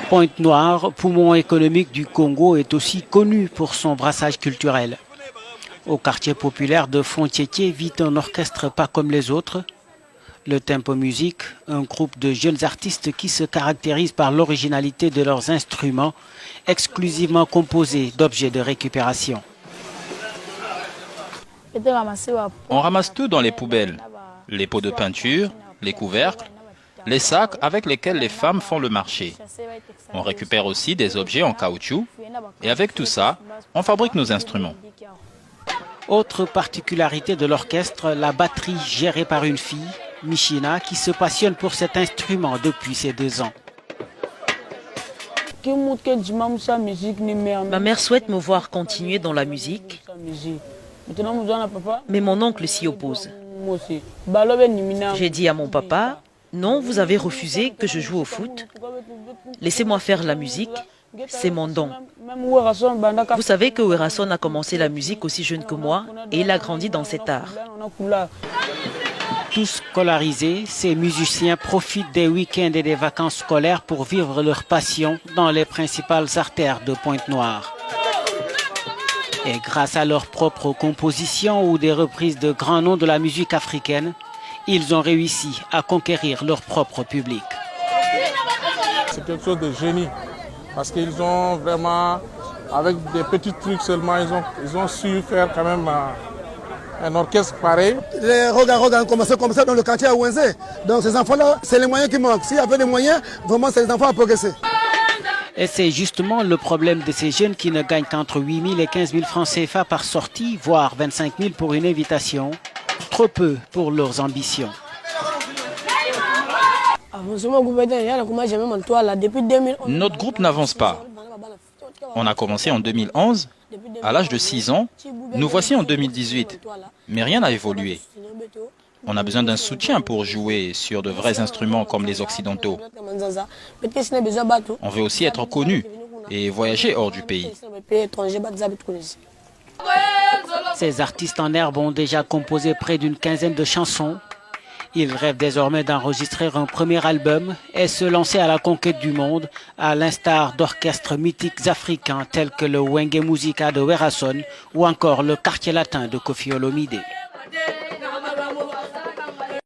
Pointe-Noire, poumon économique du Congo, est aussi connu pour son brassage culturel. Au quartier populaire de Fontiétier vit un orchestre pas comme les autres. Le Tempo Musique, un groupe de jeunes artistes qui se caractérisent par l'originalité de leurs instruments, exclusivement composés d'objets de récupération. On ramasse tout dans les poubelles, les pots de peinture, les couvercles, les sacs avec lesquels les femmes font le marché. On récupère aussi des objets en caoutchouc et avec tout ça, on fabrique nos instruments. Autre particularité de l'orchestre, la batterie gérée par une fille, Michina, qui se passionne pour cet instrument depuis ses 2 ans. Ma mère souhaite me voir continuer dans la musique, mais mon oncle s'y oppose. J'ai dit à mon papa, non, vous avez refusé que je joue au foot. Laissez-moi faire la musique, c'est mon don. Vous savez que Werason a commencé la musique aussi jeune que moi et il a grandi dans cet art. Tous scolarisés, ces musiciens profitent des week-ends et des vacances scolaires pour vivre leur passion dans les principales artères de Pointe-Noire. Et grâce à leurs propres compositions ou des reprises de grands noms de la musique africaine, ils ont réussi à conquérir leur propre public. C'est quelque chose de génie, parce qu'ils ont vraiment, avec des petits trucs seulement, ils ont su faire quand même un orchestre pareil. Les Roga ont commencé comme ça dans le quartier à Ouenzé. Donc ces enfants-là, c'est les moyens qui manquent. S'il y avait des moyens, vraiment, c'est les enfants à progresser. Et c'est justement le problème de ces jeunes qui ne gagnent qu'entre 8 000 et 15 000 francs CFA par sortie, voire 25 000 pour une invitation. Trop peu pour leurs ambitions. Notre groupe n'avance pas. On a commencé en 2011, à l'âge de 6 ans, nous voici en 2018, mais rien n'a évolué. On a besoin d'un soutien pour jouer sur de vrais instruments comme les occidentaux. On veut aussi être connu et voyager hors du pays. Ces artistes en herbe ont déjà composé près d'une quinzaine de chansons. Ils rêvent désormais d'enregistrer un premier album et se lancer à la conquête du monde, à l'instar d'orchestres mythiques africains tels que le Wenge Musica de Werason ou encore le Quartier Latin de Koffi Olomide.